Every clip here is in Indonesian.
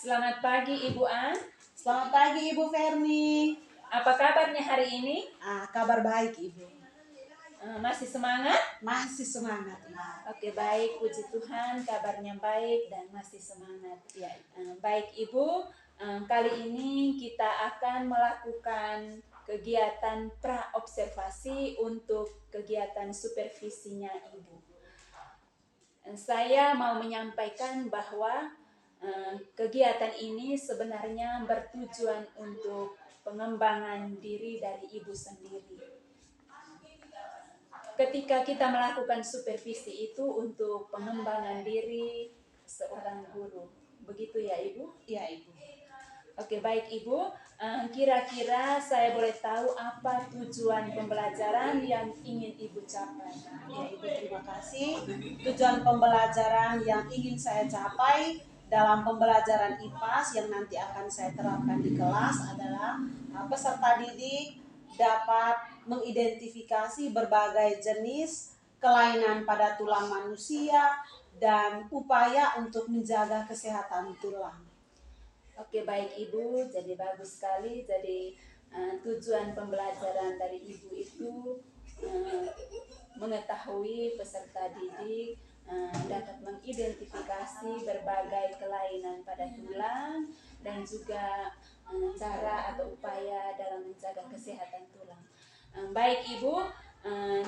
Selamat pagi Ibu An. Selamat pagi Ibu Ferni. Apa kabarnya hari ini? Kabar baik Ibu. Masih semangat? Masih semangat Ibu. Oke, baik, puji Tuhan kabarnya baik dan masih semangat. Ya, Baik Ibu, kali ini kita akan melakukan kegiatan pra-observasi untuk kegiatan supervisinya Ibu. Saya mau menyampaikan bahwa kegiatan ini sebenarnya bertujuan untuk pengembangan diri dari Ibu sendiri. Ketika kita melakukan supervisi itu untuk pengembangan diri seorang guru. Begitu ya Ibu? Iya Ibu. Oke, baik Ibu. Kira-kira saya boleh tahu apa tujuan pembelajaran yang ingin Ibu capai? Ya Ibu, terima kasih. Tujuan pembelajaran yang ingin saya capai dalam pembelajaran IPAS yang nanti akan saya terapkan di kelas adalah peserta didik dapat mengidentifikasi berbagai jenis kelainan pada tulang manusia dan upaya untuk menjaga kesehatan tulang. Oke, baik Ibu, jadi bagus sekali. Jadi tujuan pembelajaran dari Ibu itu mengetahui peserta didik dapat mengidentifikasi berbagai kelainan pada tulang dan juga cara atau upaya dalam menjaga kesehatan tulang. Baik Ibu,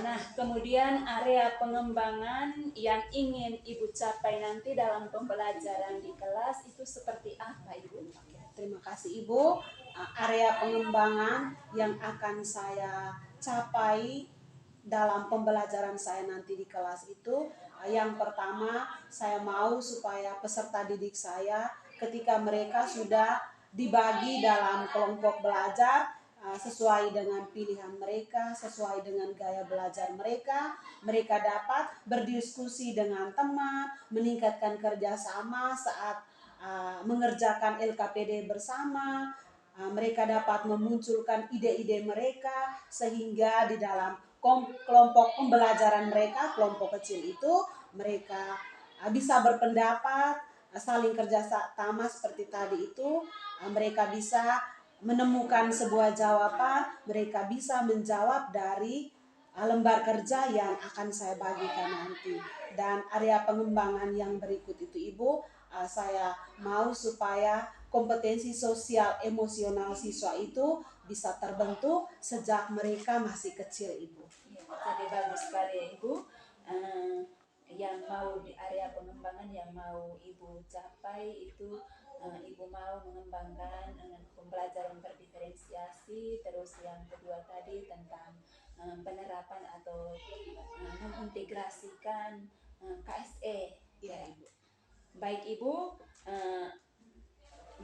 nah kemudian area pengembangan yang ingin Ibu capai nanti dalam pembelajaran di kelas itu seperti apa Ibu? Oke, terima kasih Ibu. Area pengembangan yang akan saya capai dalam pembelajaran saya nanti di kelas itu, yang pertama saya mau supaya peserta didik saya ketika mereka sudah dibagi dalam kelompok belajar sesuai dengan pilihan mereka, sesuai dengan gaya belajar mereka, mereka dapat berdiskusi dengan teman, meningkatkan kerjasama saat mengerjakan LKPD bersama. Mereka dapat memunculkan ide-ide mereka sehingga di dalam kelompok pembelajaran mereka, kelompok kecil itu, mereka bisa berpendapat, saling kerja sama seperti tadi itu, mereka bisa menemukan sebuah jawaban, mereka bisa menjawab dari lembar kerja yang akan saya bagikan nanti. Dan area pengembangan yang berikut itu Ibu, saya mau supaya kompetensi sosial emosional siswa itu bisa terbentuk sejak mereka masih kecil Ibu. Ya, jadi bagus sekali ya Ibu. Yang mau di area pengembangan yang mau Ibu capai itu Ibu mau mengembangkan pembelajaran berdiferensiasi, terus yang kedua tadi tentang penerapan atau mengintegrasikan KSE ya Ibu. Baik Ibu,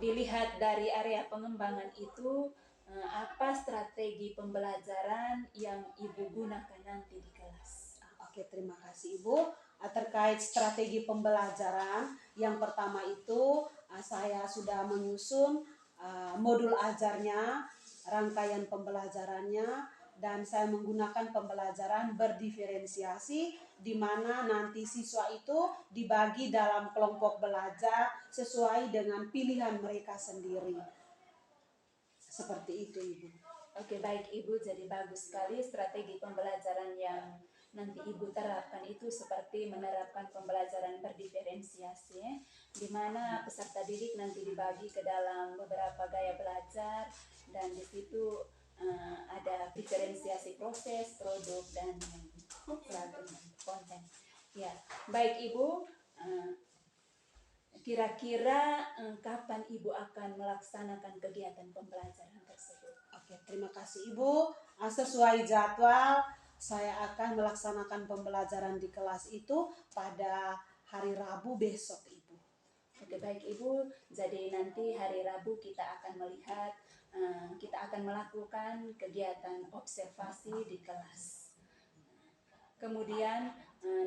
dilihat dari area pengembangan itu apa strategi pembelajaran yang Ibu gunakan nanti di kelas? Oke, terima kasih Ibu. Terkait strategi pembelajaran, yang pertama itu saya sudah menyusun modul ajarnya, rangkaian pembelajarannya, dan saya menggunakan pembelajaran berdiferensiasi di mana nanti siswa itu dibagi dalam kelompok belajar sesuai dengan pilihan mereka sendiri. Seperti itu Ibu. Oke, baik Ibu, jadi bagus sekali strategi pembelajaran yang nanti Ibu terapkan itu seperti menerapkan pembelajaran berdiferensiasi, di mana peserta didik nanti dibagi ke dalam beberapa gaya belajar dan di situ ada diferensiasi proses, produk, dan konten. Ya, baik Ibu, kira-kira kapan Ibu akan melaksanakan kegiatan pembelajaran tersebut? Oke, terima kasih Ibu. Sesuai jadwal, saya akan melaksanakan pembelajaran di kelas itu pada hari Rabu besok Ibu. Oke, baik Ibu, jadi nanti hari Rabu kita akan melihat, kita akan melakukan kegiatan observasi di kelas. Kemudian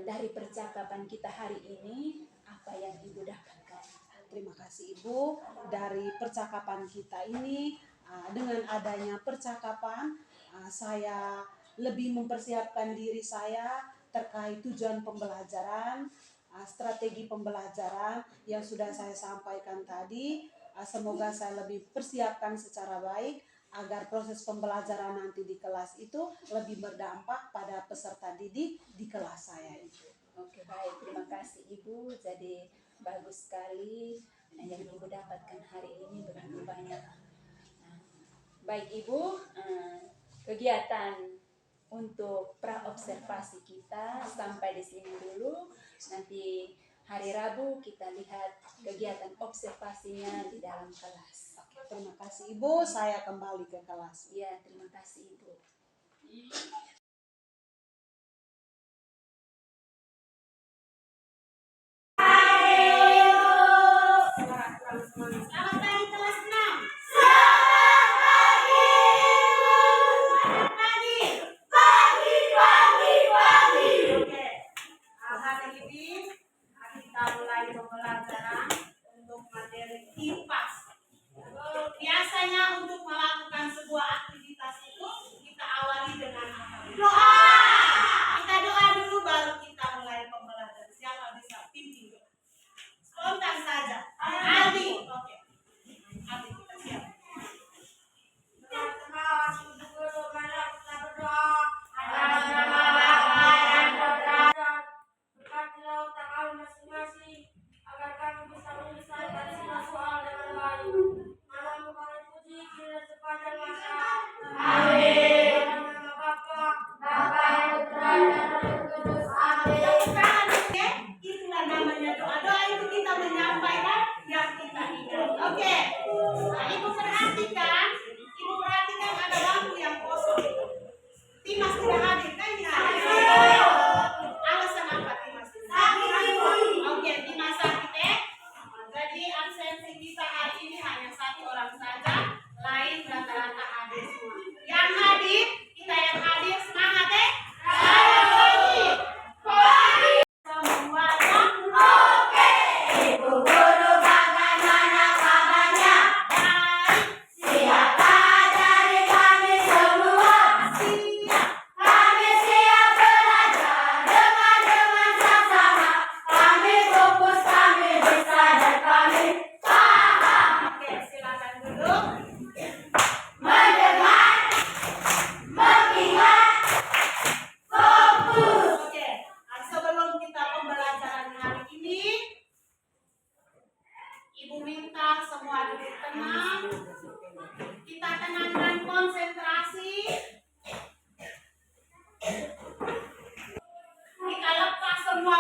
dari percakapan kita hari ini, apa yang Ibu dapatkan? Terima kasih Ibu. Dari percakapan kita ini, dengan adanya percakapan, saya lebih mempersiapkan diri saya terkait tujuan pembelajaran, strategi pembelajaran yang sudah saya sampaikan tadi, semoga saya lebih persiapkan secara baik agar proses pembelajaran nanti di kelas itu lebih berdampak pada peserta didik di kelas saya itu. Oke, baik, terima kasih Ibu. Jadi bagus sekali yang Ibu dapatkan hari ini, begitu banyak. Nah, baik Ibu, kegiatan untuk praobservasi kita sampai di sini dulu. Nanti hari Rabu kita lihat kegiatan observasinya di dalam kelas. Oke, terima kasih Ibu, saya kembali ke kelas. Ya, terima kasih Ibu. Selamat pagi kelas 6. Oke. Hari ini kita mulai pembelajaran untuk materi IPA. Biasanya untuk melakukan sebuah aktivitas itu kita awali dengan doa. Kita doa dulu baru kita mulai pembelajaran. Siapa bisa pimpin doa? Spontan saja. Aldi. Oke. Aldi, kita siap. Itulah namanya doa. Doa itu kita menyampaikan yang kita ingat. Oke. Nah, Ibu perhatikan ada bangku yang kosong. Timas tidak hadir kan ya? Alasan apa Timas? Oke, Timas sakit ya. Jadi absensi kita hari ini hanya 1 orang saja, lain rata-rata hadir semua. Yang hadir, kita yang hadir semangat ya. Semuanya oke. Ibu guru bagaimana kabarnya? Baik. Siapa dari kami semua? Siap. Kami siap belajar dengan sama-sama. Kami fokus, kami bisa dan kami paham. Oke, silakan duduk. Mendengar, mengingat, fokus. Oke, sebelum kita pembelajaran hari ini, Ibu minta semua duduk tenang. Kita tenangkan konsentrasi. Kita lepas semua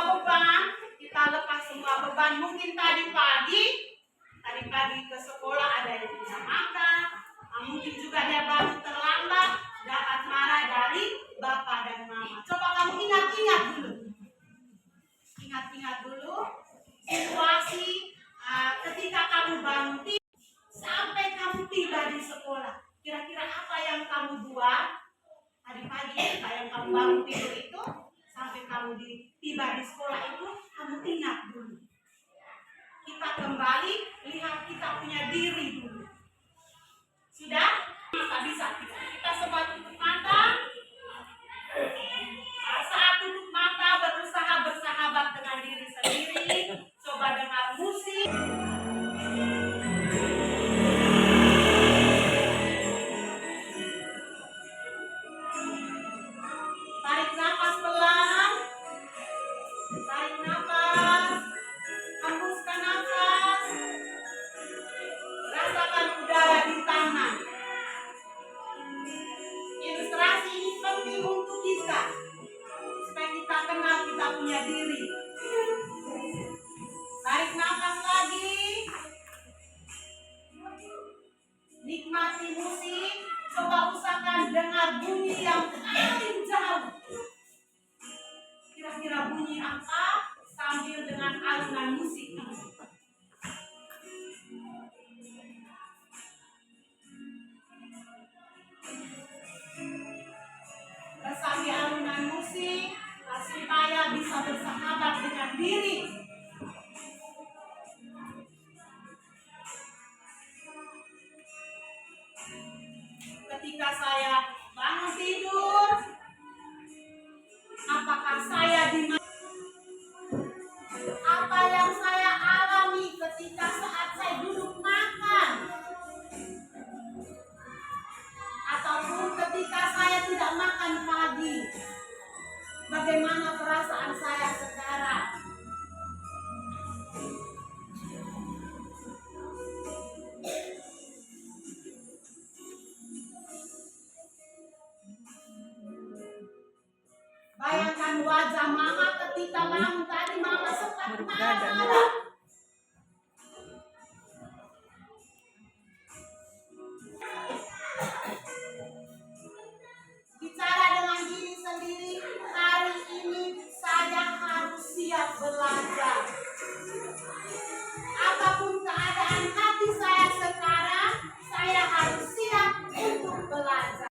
beban. Mungkin tadi pagi ke sekolah ada yang tidak makan. Mungkin juga dia baru terlambat, dapat marah dari bapak dan mama. Coba kamu ingat-ingat dulu situasi ketika kamu bangun sampai kamu tiba di sekolah. Kira-kira apa yang kamu buat tadi pagi yang kamu bangun tidur itu sampai kamu tiba di sekolah itu kamu ingat dulu. Kita kembali lihat kita punya diri dulu. Sudah? Bisa kita semua tutup mata. Saat tutup mata berusaha bersahabat dengan diri sendiri. Coba dengar musik. Tarik nafas pelan. Tarik nafas. Hembuskan nafas. Rasakan udara di tangan. Ilustrasi ini penting untuk kita supaya kita kenal kita punya diri. Tarik nafas lagi. Nikmati musik. Coba usahakan dengar bunyi yang paling jauh. Kira-kira bunyi apa sambil dengan alunan musik. Sambil alunan musik supaya bisa bersahabat dengan diri. Ketika saya bangun tidur, apakah saya apa yang saya alami ketika saat saya duduk makan? wajah mama ketika bangun tadi, mama sempat marah-marah. Bicara dengan diri sendiri, hari ini saya harus siap belajar. Apapun keadaan hati saya sekarang, saya harus siap untuk belajar.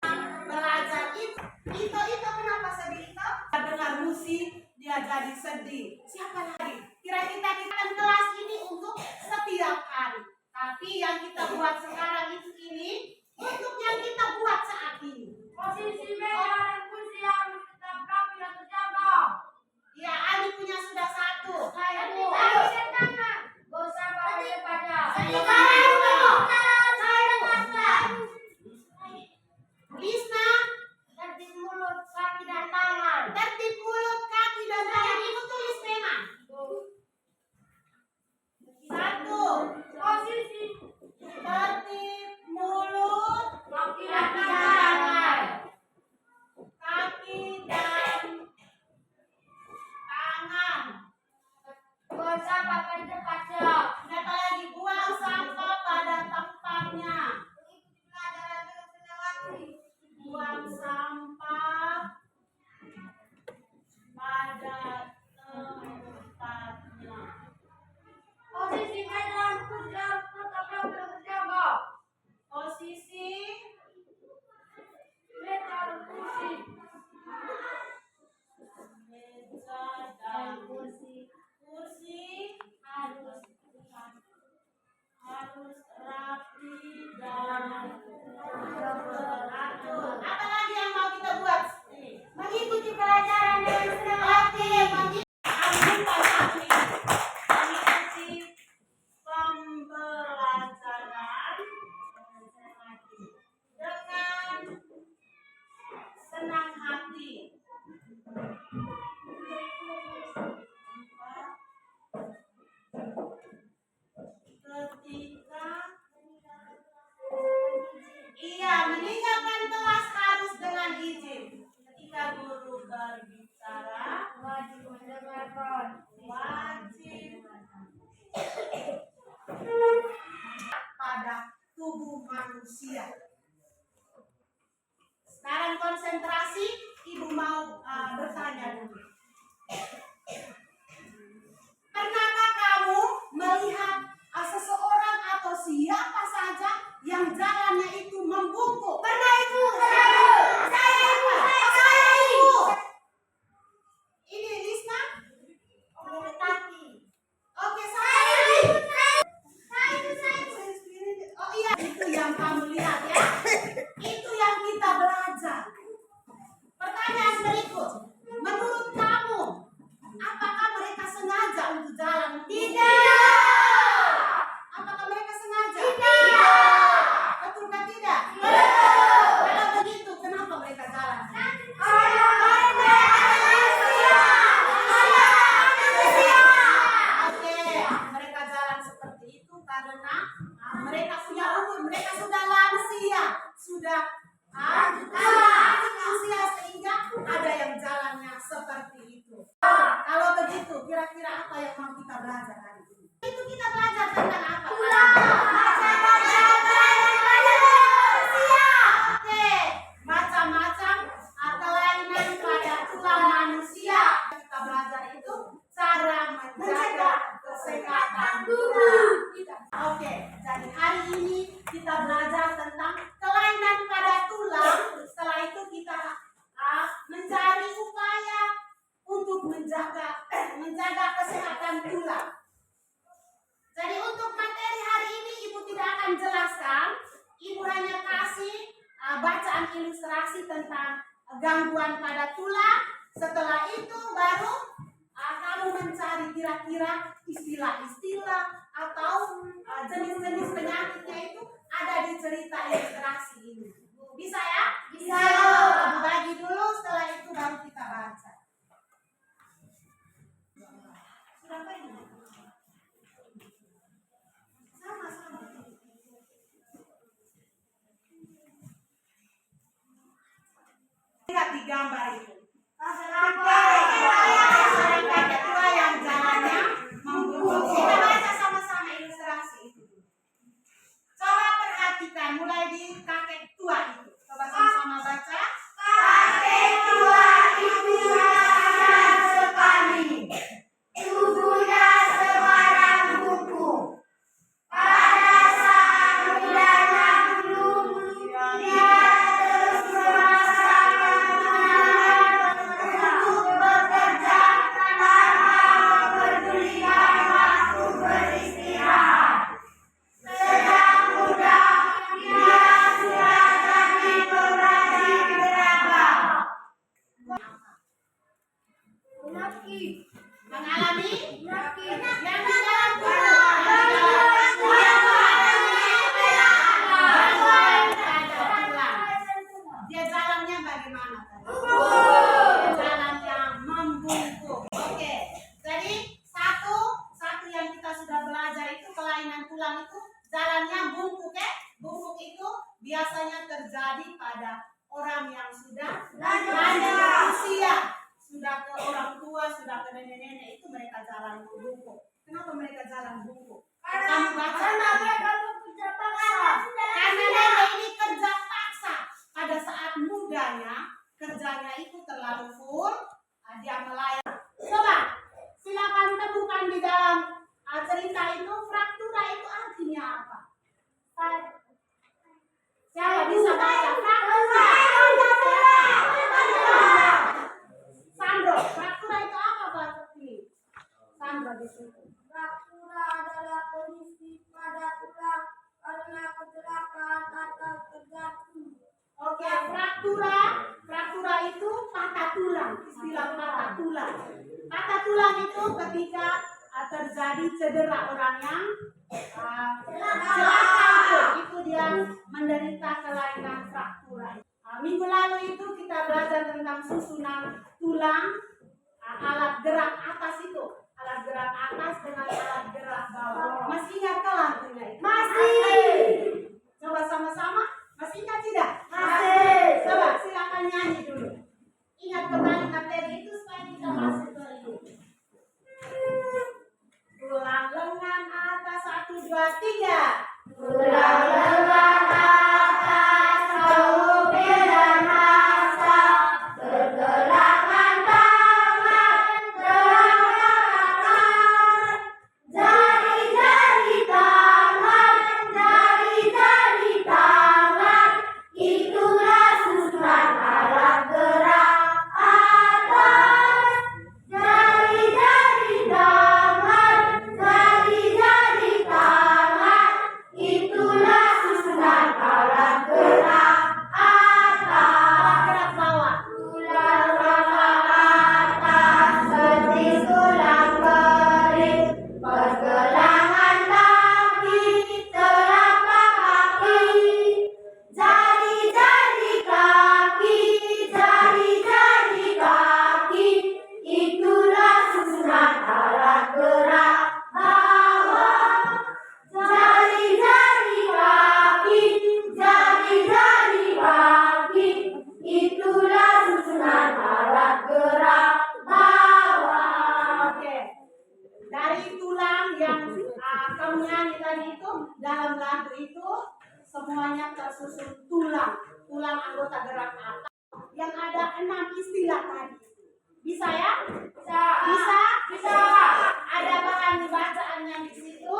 Belajar itu kenapa sedih itu? Dengar musik, dia jadi sedih. Siapa lagi? Kira-kira kita akan kelas ini untuk setiap hari. Tapi yang kita buat sekarang itu ini, untuk yang kita buat saat ini. Posisi meja dan kursi harus tetap rapi dan terjaga. Ya, Ali punya sudah satu. Saya bu. Gak usah pakai pada. Lisna, Tertib mulut, kaki dan tangan. tertib mulut, kaki, dan tangan. Ibu tulis memang. Satu. Posisi Tertib mulut, kaki dan tangan. kaki, dan tangan. Gak usah pakai cepatnya. Siapa lagi? Buang sampah pada tempatnya. Mengikuti pelajaran dengan senang hati. Buang sampah pada tempatnya. Posisi meja dan kursi harus tetap rapi dan terjaga. Posisi Meja dan kursi. meja dan kursi harus rapi dan teratur. Apa lagi yang mau kita buat? Mengikuti pelajaran dengan senang hati. Mengikuti pembelajaran dengan senang hati. Meninggalkan kelas harus dengan izin. Ketika guru berbicara, Wajib mendengarkan. wajib pada tubuh manusia. Sekarang konsentrasi, ibu mau bertanya dulu. Pernahkah kamu melihat seseorang atau siapa saja yang jalannya itu membungkuk? Pernah ibu? Saya ibu. Ini Lisna? Oke, saya ibu. Oh iya, itu yang kamu lihat ya. Itu yang kita belajar. Pertanyaan berikut. Menurut kamu, apakah mereka sengaja untuk jalan? Tidak. Apakah mereka sengaja? Tidak. Betulkah tidak? Betul. Kalau begitu, kenapa mereka jalan? Oke, mereka jalan seperti itu karena mereka punya umur, mereka sudah lansia, sudah lansia sehingga ada yang jalannya seperti itu. Kalau begitu, kira-kira apa yang mau kita belajar hari ini? Itu kita belajar tentang apa? Oke, macam-macam kelainan pada tulang manusia. Kita belajar itu cara menjaga kesehatan tubuh. Oke, jadi hari ini kita belajar tentang kelainan pada tulang. Setelah itu kita mencari upaya untuk menjaga kesehatan tulang. Jadi untuk materi hari ini ibu tidak akan jelaskan, ibu hanya kasih bacaan ilustrasi tentang gangguan pada tulang. Setelah itu baru kamu mencari kira-kira istilah-istilah atau jenis-jenis penyakitnya itu ada di cerita ilustrasi ini. Bisa ya? Bisa. Ibu bagi dulu, setelah itu baru kita baca. Sudah apa ini? Sama-sama. Lihat di gambar itu. kakek tua itu? Coba sama-sama baca. Kakek tua itu rakyat sekali. Tubuhnya sebarang buku. Pada saat mudanya dulu, dia terus merasakan untuk bekerja tanpa mempedulikan waktu beristirahat. Sejak muda, dia sudah jadi pengrajin gerabah. Mengalami Penyakit. yang di dalam tubuh. Dia jalannya bagaimana tadi? Dia jalan yang membungkuk. Oke. Jadi satu yang kita sudah belajar itu kelainan tulang itu jalannya bungkuk ya. Bungkuk itu biasanya terjadi pada orang yang sudah lanjut usia, sudah ke orang tua, sudah ke nenek-nenek, itu mereka jalan bungkuk. Kenapa mereka jalan bungkuk? Kamu baca. Karena nenek ini kerja paksa. Pada saat mudanya, kerjanya itu terlalu full, dia melayani. Coba, silakan temukan di dalam cerita itu, fraktura itu artinya apa? Siapa bisa baca? Fraktura. Sandro, fraktura itu apa Pak? Sandro di situ. Fraktura adalah kondisi pada tulang karena kecelakaan atau terjatuh. Oke, fraktura itu patah tulang, istilah patah tulang. Patah tulang itu ketika terjadi cedera orang yang celaka, itu dia menderita kelainan fraktura. Minggu lalu itu kita belajar tentang susunan tulang, alat gerak atas itu, alat gerak atas dengan alat gerak bawah. Masih ingat kan lagunya itu? Masih. Coba sama-sama, masih ingat tidak? Masih. Coba silakan nyanyi dulu. Ingat kembali materi itu supaya kita masuk ke itu. Tulang lengan atas 1, 2, 3. Tulang lengan atas, mobil dan masa, pergelangan tangan, gerakan jari-jari tangan, jari-jari tangan, itulah susunan alat gerak atas. Jari-jari tangan, jari-jari tangan, itulah susunan alat gerak atas. Gerak bawah. Tulang belakang atas seperti tulang kering, pergelangan kaki, telapak kaki, jari-jari kaki, jari-jari kaki, itulah susunan alat gerak bawah. Jari-jari kaki, jari-jari kaki, itulah susunan alat gerak bawah. Oke. Dari tulang yang kamu nyanyi tadi itu, dalam lagu itu semuanya tersusun tulang anggota gerak atas yang ada 6 istilah tadi. Bisa ya? Bisa? Ada bahan bacaannya di situ.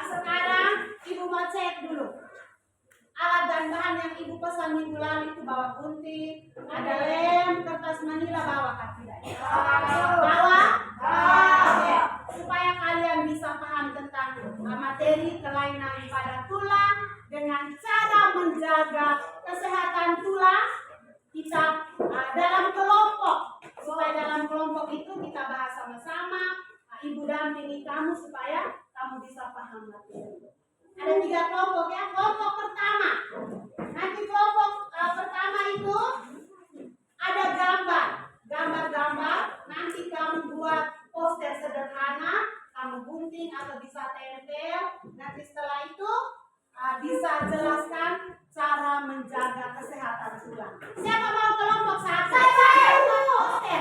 Sekarang Ibu mau cek dulu. Alat dan bahan yang Ibu pesan minggu lalu itu bawa gunting, ada lem, kertas manila, bawa kan tidak? Bawa? Oke. Supaya kalian bisa paham tentang materi kelainan pada tulang dengan cara menjaga kesehatan tulang, kita dalam kelompok. Supaya dalam kelompok itu kita bahas sama-sama. Ibu dampingi kamu supaya kamu bisa paham materi. Ada 3 kelompok ya. Kelompok pertama. Nanti kelompok pertama itu ada gambar-gambar. Nanti kamu buat poster sederhana, kamu gunting atau bisa tempel. Nanti setelah itu bisa jelaskan cara menjaga kesehatan tulang. Siapa mau kelompok 1? Saya. Poster.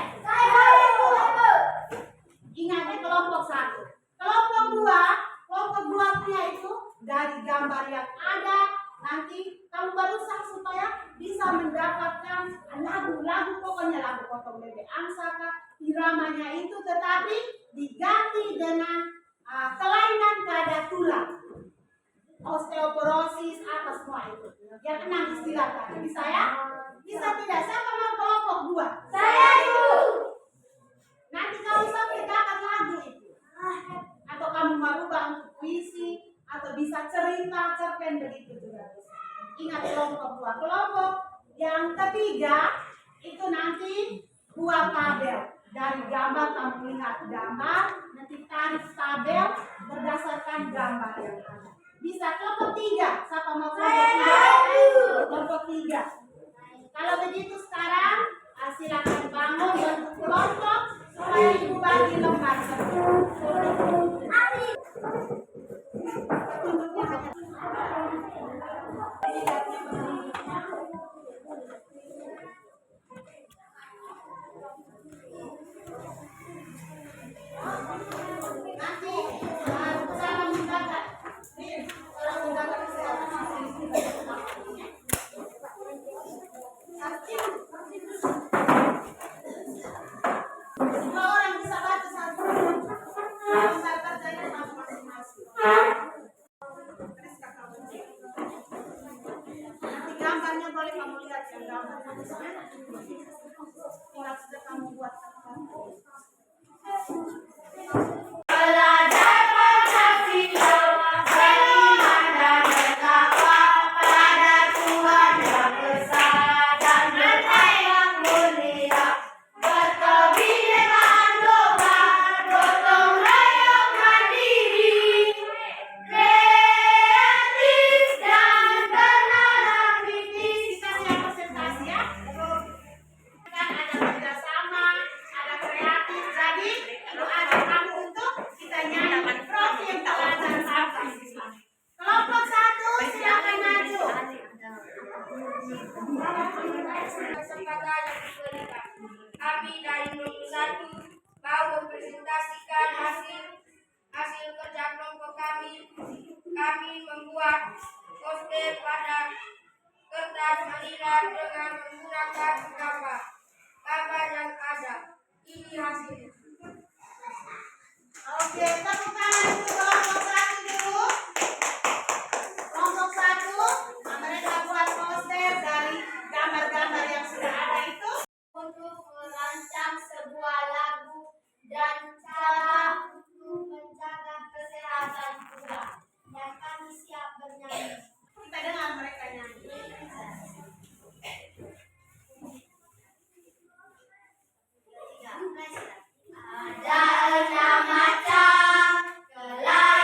Ingat di kelompok 1. Kelompok 2 punya itu dari gambar yang ada, nanti kamu berusaha supaya bisa mendapatkan lagu-lagu, pokoknya lagu potong bebek angsa kah, iramanya itu, tetapi diganti dengan kelainan pada tulang, osteoporosis, apa semua itu. Yang 6 istilah tadi bisa ya? Bisa tidak? Siapa mau kelompok 2? Saya dulu. Nanti kamu sampai dapat lagu itu, atau kamu merubah untuk puisi, atau bisa cerita, cerpen, begitu juga bisa. Ingat kelompok 2. Kelompok yang ketiga itu nanti buat tabel. Dari gambar kamu lihat gambar, nanti tarik tabel berdasarkan gambar yang ada. Bisa kelompok 3. Siapa mau kelompok 3? Kelompok 3. Kalau begitu sekarang silakan bangun bentuk kelompok supaya ibu bagi lembar satu. Nanti cara mendapat dua orang bisa baca satu. Lembar kerjanya sama masing-masing. Nanti gambarnya boleh kamu lihat yang gambar. Tinggal sudah kamu buat. Belajar Pancasila, bagaimana betapa pada Tuhan yang besar dan bangsa yang mulia. Berkebinekaan global, gotong royong mandiri, kreatif dan bernalar kritis. Kita siap presentasi ya. Kan ada kerjasama, ada kreatif. Jadi kalau ada kamu untuk kita nyanyi profil pelajaran apa. Kelompok 1 silakan maju. Kesempatan yang diberikan. Kami dari 21 mau mempresentasikan hasil kerja kelompok kami. Kami membuat poster pada kertas manila dengan menggunakan gambar yang ada. Ini hasilnya. Oke, tepuk tangan untuk kelompok 1 dulu. Kelompok 1, mereka buat poster dari gambar-gambar yang sudah ada itu. Untuk merancang sebuah lagu dan cara untuk menjaga kesehatan juga. Dan kami siap bernyanyi. Kita dengar mereka nyanyi. Ada 6 macam kelainan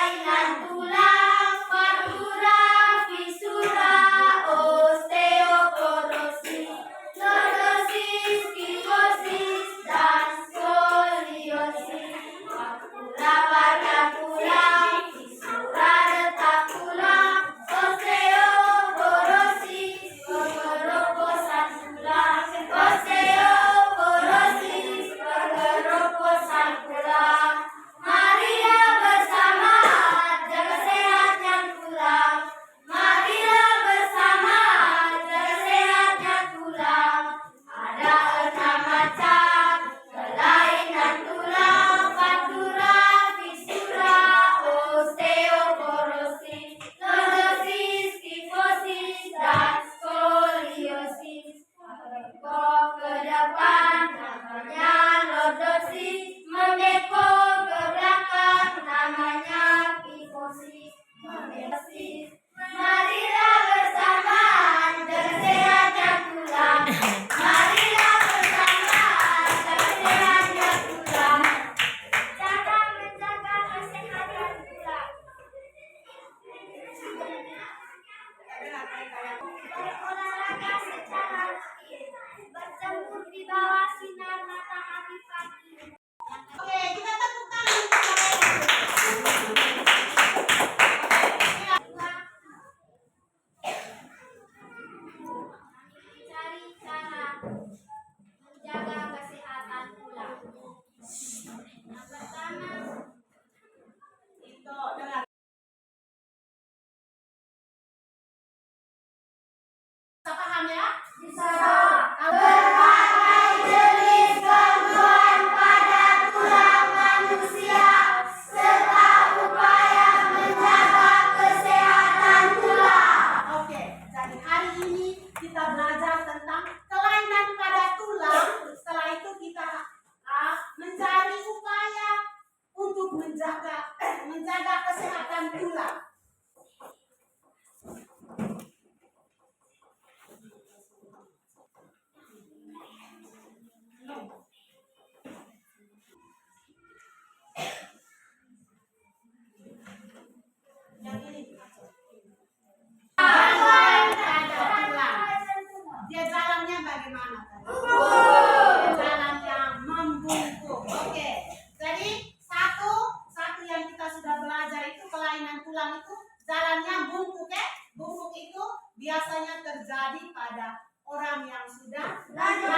biasanya terjadi pada orang yang sudah lanjut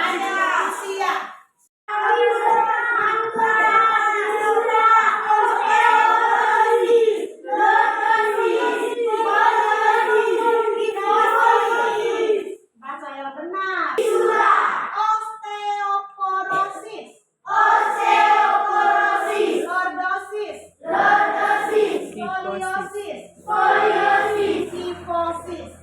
usia. Baca yang benar. Osteoporosis. Lordosis. Skoliosis. Kifosis.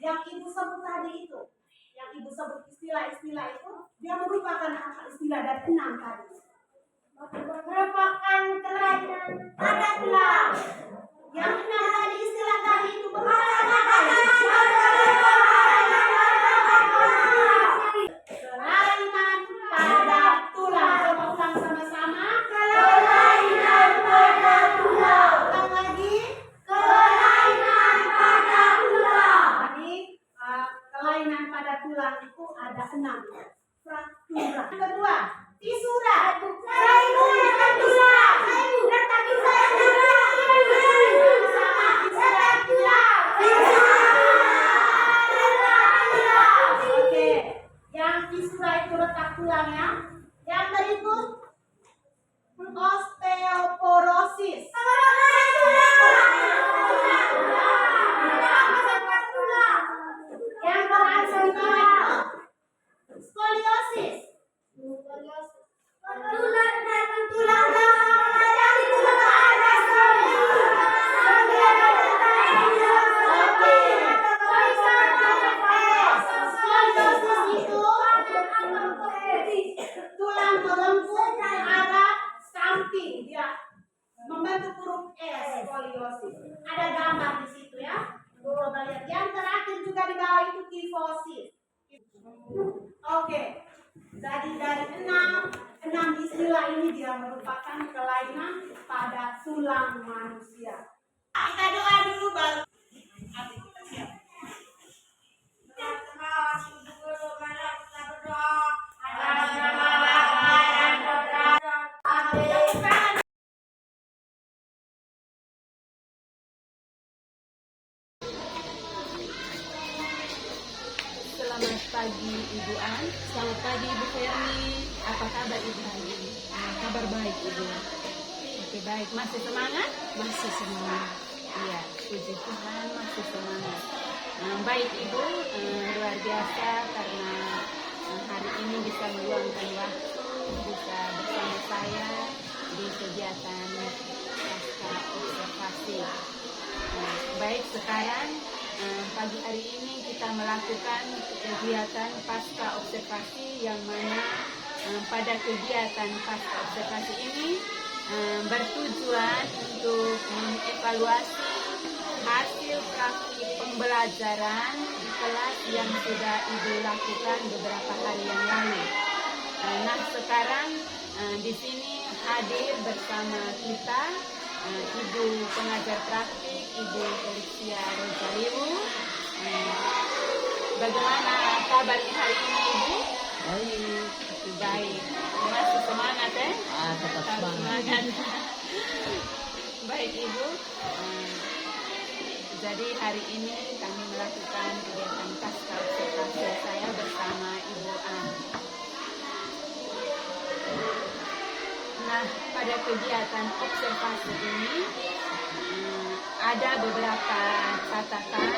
Yang ibu sebut tadi itu, yang ibu sebut istilah-istilah itu, dia merupakan istilah dari 6 tadi. Merupakan kelainan pada tulang. Yang 6 tadi istilah tadi itu merupakan apa ya? Kelainan pada tulang. Coba ulang sama-sama. Kelainan pada tulang. Ulang lagi. Kelainan pada tulang. Tadi kelainan pada tulang itu ada 6. Fraktura. Yang kedua, fisura. Oke, yang fisura itu retak tulang ya. Yang berikut osteoporosis. Yang terakhir skoliosis. Tulang melengkung ada samping dia membentuk huruf S, skoliosis. Ada gambar di situ ya. Coba lihat. Yang terakhir juga di bawah itu kifosis. Oke. Jadi dari 6 istilah ini dia merupakan kelainan pada tulang manusia. Kita doa dulu baru nanti kita siap. Selamat pagi Ibu An. Selamat pagi Ibu Ferni. Apa kabar Ibu hari ini? Kabar baik Ibu. Oke, baik. Masih semangat? Masih semangat. Iya, puji Tuhan masih semangat. Baik Ibu, luar biasa karena hari ini bisa meluangkan waktu bisa bersama saya di kegiatan pasca observasi. Baik, sekarang pagi hari ini kita melakukan kegiatan pasca observasi yang mana pada kegiatan pasca observasi ini bertujuan untuk mengevaluasi hasil praktik pembelajaran di kelas yang sudah Ibu lakukan beberapa hari yang lalu. Nah, sekarang di sini hadir bersama kita Ibu pengajar praktik, Ibu Felicia Rozaliu. Bagaimana kabar hari ini Ibu? Baik. Masih semangat ya? Tetap semangat. Baik Ibu. Jadi hari ini kami melakukan kegiatan pasca observasi saya bersama Ibu An. Nah, pada kegiatan observasi ini ada beberapa catatan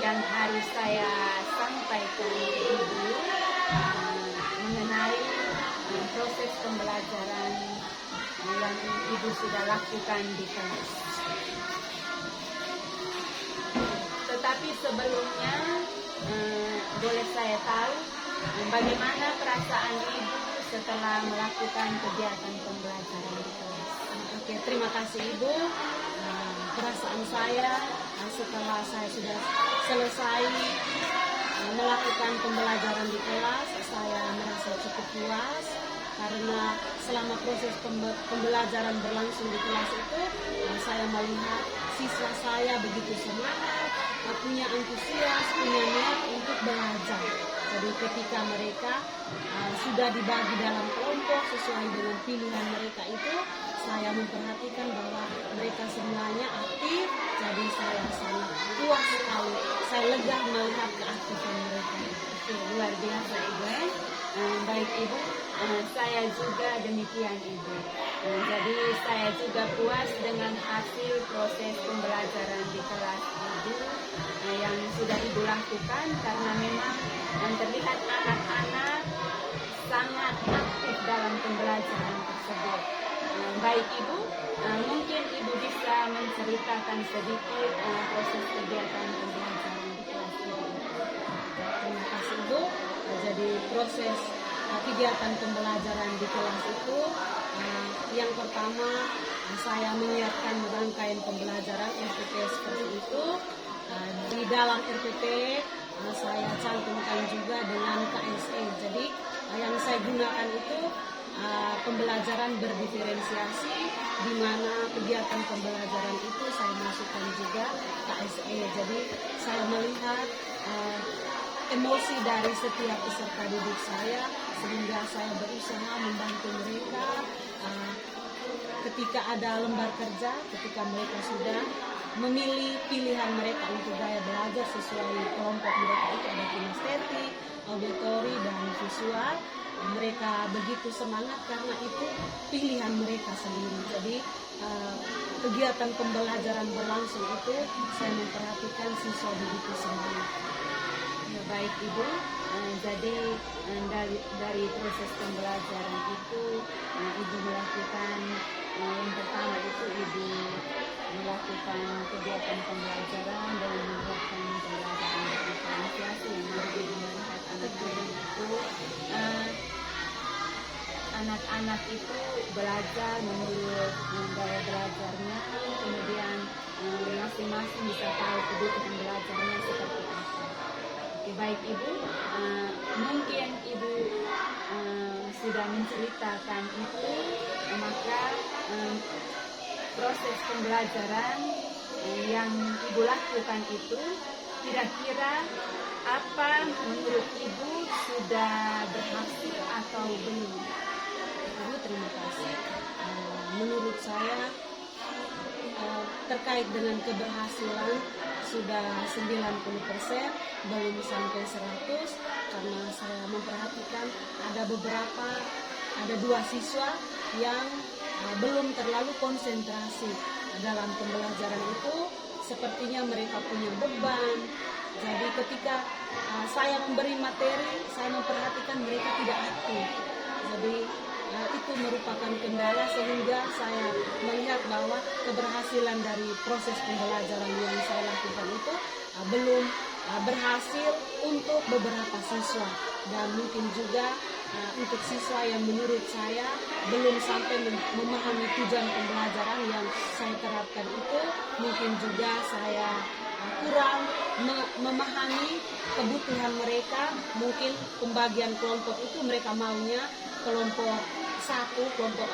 yang harus saya sampaikan ke Ibu mengenai proses pembelajaran yang Ibu sudah lakukan di kelas. Tetapi sebelumnya boleh saya tahu bagaimana perasaan Ibu setelah melakukan kegiatan pembelajaran di kelas? Oke, terima kasih Ibu. Perasaan saya setelah saya sudah selesai melakukan pembelajaran di kelas, saya merasa cukup puas karena selama proses pembelajaran berlangsung di kelas itu saya melihat siswa saya begitu semangat, punya antusias, punya niat untuk belajar. Jadi ketika mereka sudah dibagi dalam kelompok sesuai dengan pilihan mereka itu, saya memperhatikan bahwa mereka semuanya aktif, jadi saya sangat puas sekali. Saya lega melihat keaktifan mereka. Oke, luar biasa Ibu. Baik Ibu, saya juga demikian Ibu. Jadi saya juga puas dengan hasil proses pembelajaran di kelas Ibu yang sudah Ibu lakukan, karena memang terlihat anak-anak sangat aktif dalam pembelajaran tersebut. Baik Ibu, mungkin Ibu bisa menceritakan sedikit proses kegiatan pembelajaran di kelas Ibu. Terima kasih Ibu. Jadi proses kegiatan pembelajaran di kelas itu yang pertama saya menyiapkan rangkaian pembelajaran RPP seperti itu. Di dalam RPP saya cantumkan juga dengan KSE. Jadi yang saya gunakan itu pembelajaran berdiferensiasi, di mana kegiatan pembelajaran itu saya masukkan juga KSE. Jadi saya melihat emosi dari setiap peserta didik saya, sehingga saya berusaha membantu mereka ketika ada lembar kerja, ketika mereka sudah memilih pilihan mereka untuk gaya belajar sesuai kelompok mereka, itu ada kinestetik, auditori, dan visual. Mereka begitu semangat karena itu pilihan mereka sendiri. Jadi kegiatan pembelajaran berlangsung itu saya memperhatikan siswa begitu semangat. Ya, baik Ibu, jadi dari proses pembelajaran itu Ibu melakukan yang pertama itu Ibu melakukan kegiatan pembelajaran dan melakukan pembelajaran berdiferensiasi yang mana Ibu melihat anak-anak itu belajar menurut gaya belajarnya, kemudian masing-masing bisa tahu kebutuhan belajarnya seperti apa. Oke, baik Ibu, mungkin Ibu sudah menceritakan itu, maka proses pembelajaran yang Ibu lakukan itu kira-kira apa menurut Ibu sudah berhasil atau belum? Ibu, terima kasih. Menurut saya terkait dengan keberhasilan sudah 90%, belum sampai 100, karena saya memperhatikan ada dua siswa yang belum terlalu konsentrasi dalam pembelajaran itu. Sepertinya mereka punya beban. Jadi ketika saya memberi materi, saya memperhatikan mereka tidak aktif. Jadi itu merupakan kendala, sehingga saya melihat bahwa keberhasilan dari proses pembelajaran yang saya lakukan itu belum berhasil untuk beberapa siswa, dan mungkin juga untuk siswa yang menurut saya belum sampai memahami tujuan pembelajaran yang saya terapkan itu, mungkin juga saya kurang memahami kebutuhan mereka. Mungkin pembagian kelompok itu mereka maunya kelompok satu, kelompok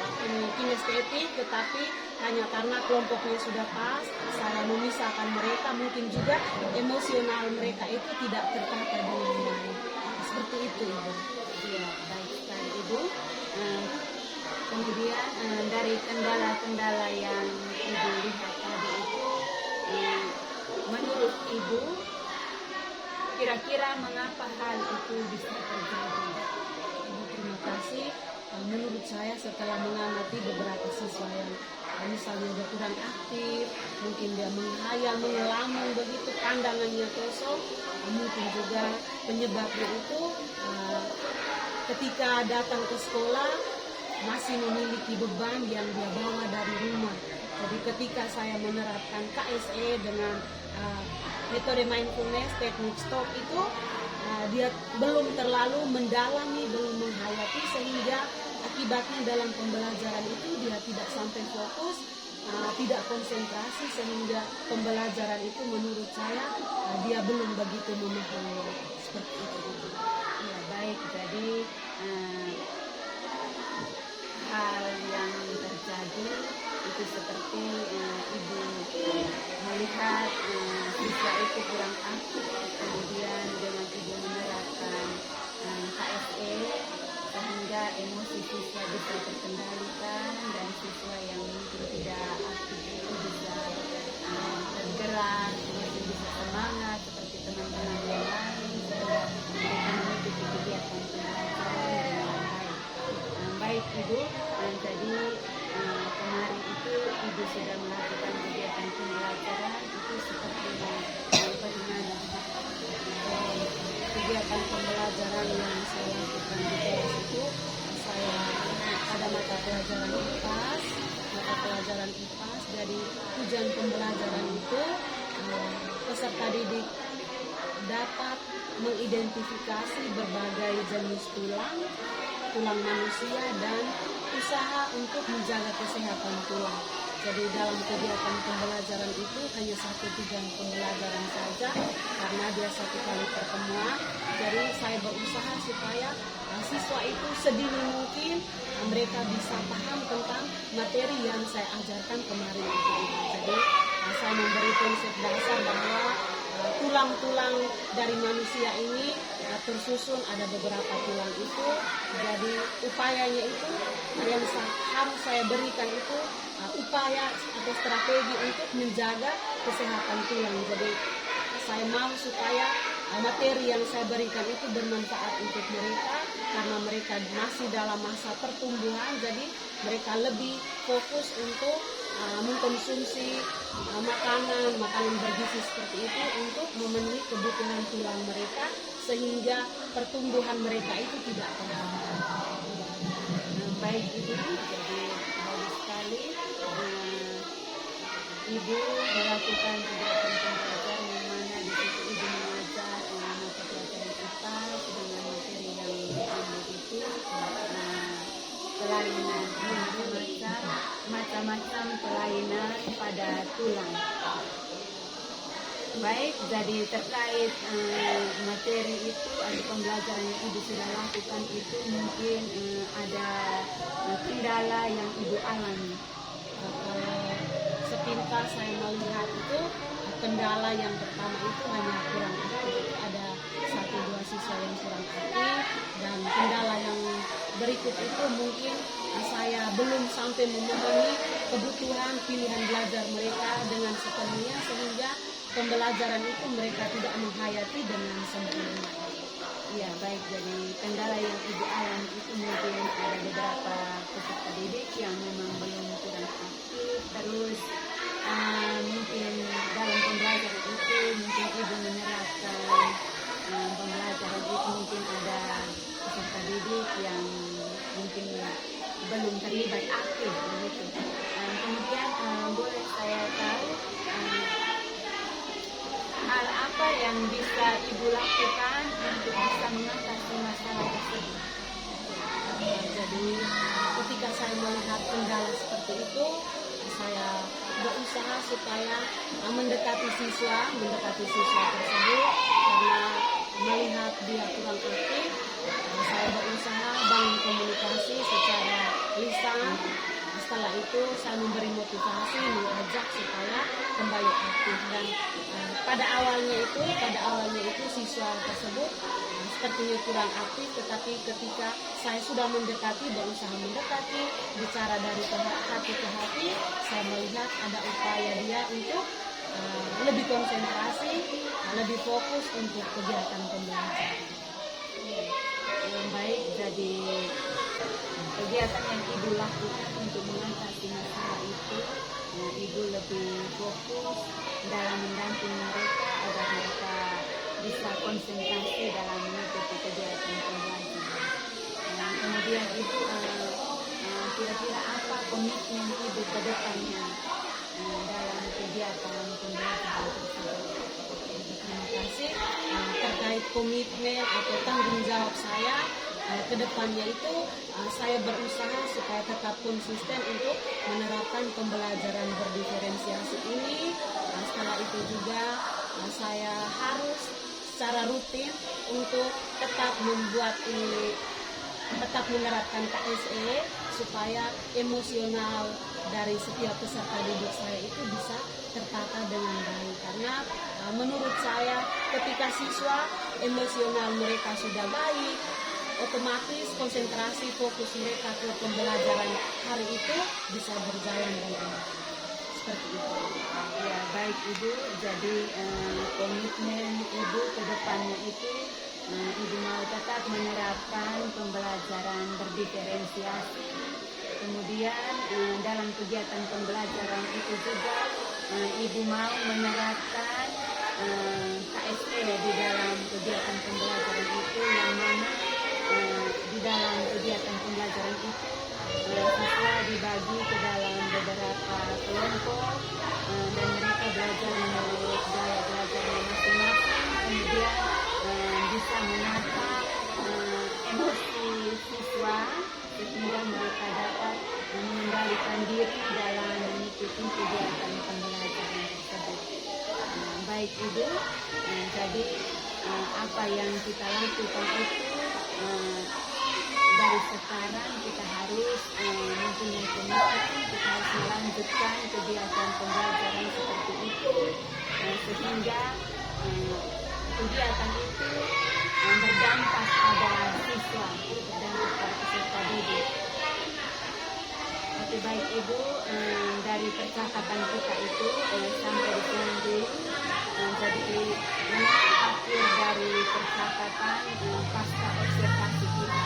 kinestetik, tetapi hanya karena kelompoknya sudah pas, saya memisahkan mereka. Mungkin juga emosional mereka itu tidak tertata dengan baik. Seperti itu Ibu. Ya, baik sekali Ibu. Kemudian dari kendala-kendala yang Ibu lihat tadi itu, menurut Ibu kira-kira mengapa hal itu bisa terjadi? Ibu, terima kasih. Menurut saya setelah mengamati beberapa siswa yang misalnya dia kurang aktif, mungkin dia menghayal, mengelamun begitu, pandangannya kosong, mungkin juga penyebabnya itu ketika datang ke sekolah masih memiliki beban yang dia bawa dari rumah. Jadi ketika saya menerapkan KSE dengan metode mindfulness, teknik stop itu, dia belum terlalu mendalami, belum menghayati, sehingga akibatnya dalam pembelajaran itu dia tidak sampai fokus, tidak konsentrasi, sehingga pembelajaran itu menurut saya dia belum begitu memahami. Seperti itu. Ya, baik, jadi hal yang terjadi itu seperti Ibu melihat siswa itu kurang aktif, kemudian dengan Ibu menerapkan KSE, sehingga emosi siswa bisa terkendalikan dan siswa yang mungkin tidak aktif itu bisa tergerak, kemudian bisa semangat seperti teman-teman yang lain, sehingga mereka mengikuti kegiatan pembelajaran dengan baik. Baik Ibu, jadi kemarin itu Ibu sudah melakukan kegiatan pembelajaran itu seperti bagaimana kegiatan pembelajaran yang saya lakukan di kelas itu. Saya pada mata pelajaran IPAS, jadi tujuan pembelajaran itu peserta didik dapat mengidentifikasi berbagai jenis tulang manusia dan usaha untuk menjaga kesehatan tulang. Jadi dalam kegiatan pembelajaran itu hanya satu tujuan pembelajaran saja, karena dia satu kali pertemuan. Jadi saya berusaha supaya siswa itu sedini mungkin mereka bisa paham tentang materi yang saya ajarkan kemarin itu. Jadi saya memberi konsep dasar bahwa tulang-tulang dari manusia ini tersusun, ada beberapa tulang itu. Jadi upayanya itu yang harus saya berikan itu upaya atau strategi untuk menjaga kesehatan tulang. Jadi saya mau supaya materi yang saya berikan itu bermanfaat untuk mereka, karena mereka masih dalam masa pertumbuhan. Jadi mereka lebih fokus untuk mengkonsumsi makanan bergizi seperti itu untuk memenuhi kebutuhan tulang mereka, sehingga pertumbuhan mereka itu tidak terhambat. Baik Ibu, jadi bagus sekali Ibu melakukan kegiatan pembelajaran yang mana di situ Ibu mengajar mata pelajaran IPAS dengan materi yang diambil itu kelainan macam-macam kelainan pada tulang. Baik, jadi terkait materi itu ada pembelajaran yang Ibu sudah lakukan itu mungkin ada kendala yang Ibu alami. Sepintas saya melihat itu kendala yang pertama itu hanya kurang aktif. Ada 1-2 siswa yang kurang aktif, dan kendala yang berikut itu mungkin saya belum sampai memenuhi kebutuhan pilihan belajar mereka dengan sepenuhnya, sehingga pembelajaran itu mereka tidak menghayati dengan sempurna. Ya baik, jadi kendala yang Ibu alami itu mungkin ada beberapa peserta didik yang memang belum kurang aktif, terus mungkin dalam pembelajaran itu mungkin Ibu menerapkan pembelajaran itu mungkin ada peserta didik yang mungkin belum terlibat aktif begitu. Kemudian boleh saya tahu hal apa yang bisa Ibu lakukan untuk bisa mengatasi masalah tersebut? Jadi ketika saya melihat kendala seperti itu, saya berusaha supaya mendekati siswa tersebut, karena melihat dia kurang aktif, saya berusaha bangun komunikasi secara lisan. Setelah itu saya memberi motivasi, mengajak supaya kembali aktif. Dan pada awalnya itu siswa tersebut sepertinya kurang aktif, tetapi ketika saya sudah berusaha mendekati, bicara dari hati ke hati, saya melihat ada upaya dia untuk lebih konsentrasi, lebih fokus untuk kegiatan pembelajaran. Yang baik, jadi kegiatan yang Ibu lakukan untuk mengatasi masalah itu, Ibu lebih fokus dalam mendampingi mereka agar mereka bisa konsentrasi dalam mengikuti kegiatan pembelajaran. Kemudian Ibu kira-kira apa komitmen Ibu ke depannya dalam kegiatan pembelajaran tersebut? Terima kasih. Terkait komitmen atau tanggung jawab saya ke depannya itu, saya berusaha supaya tetap konsisten untuk menerapkan pembelajaran berdiferensiasi ini. Setelah itu juga saya harus secara rutin untuk tetap menerapkan KSE supaya emosional dari setiap peserta didik saya itu bisa tertata dengan baik, karena menurut saya ketika siswa emosional mereka sudah baik, otomatis konsentrasi fokus mereka ke pembelajaran hari itu bisa berjalan dengan baik. Seperti itu. Ya, baik Ibu. Jadi komitmen Ibu ke depannya itu Ibu mau tetap menerapkan pembelajaran berdiferensiasi. Kemudian dalam kegiatan pembelajaran itu juga Ibu mau menerapkan KSP di dalam kegiatan pembelajaran itu, yang mana di dalam kegiatan pembelajaran itu siswa dibagi ke dalam beberapa kelompok dan mereka belajar menurut gaya belajarnya masing-masing, kemudian bisa menata emosi siswa sehingga mereka dapat mengendalikan diri dalam mengikuti kegiatan pembelajaran tersebut. Baik Ibu, jadi apa yang kita lakukan itu dari sekarang kita harus mempunyai komitmen, kita harus melanjutkan kegiatan pembelajaran seperti itu sehingga kegiatan itu berdampak pada siswa, berdampak pada peserta didik. Oke, baik Ibu, dari percakapan kita itu sampai di sini dulu. Jadi ini akhir dari percakapan pasca observasi kita.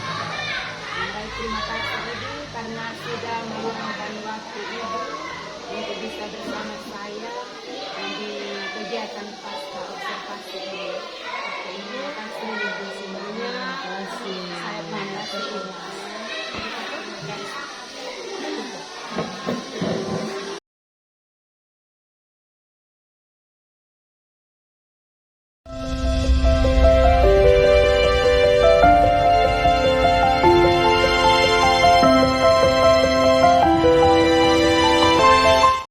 Baik, terima kasih Ibu karena sudah meluangkan waktu Ibu untuk bisa bersama saya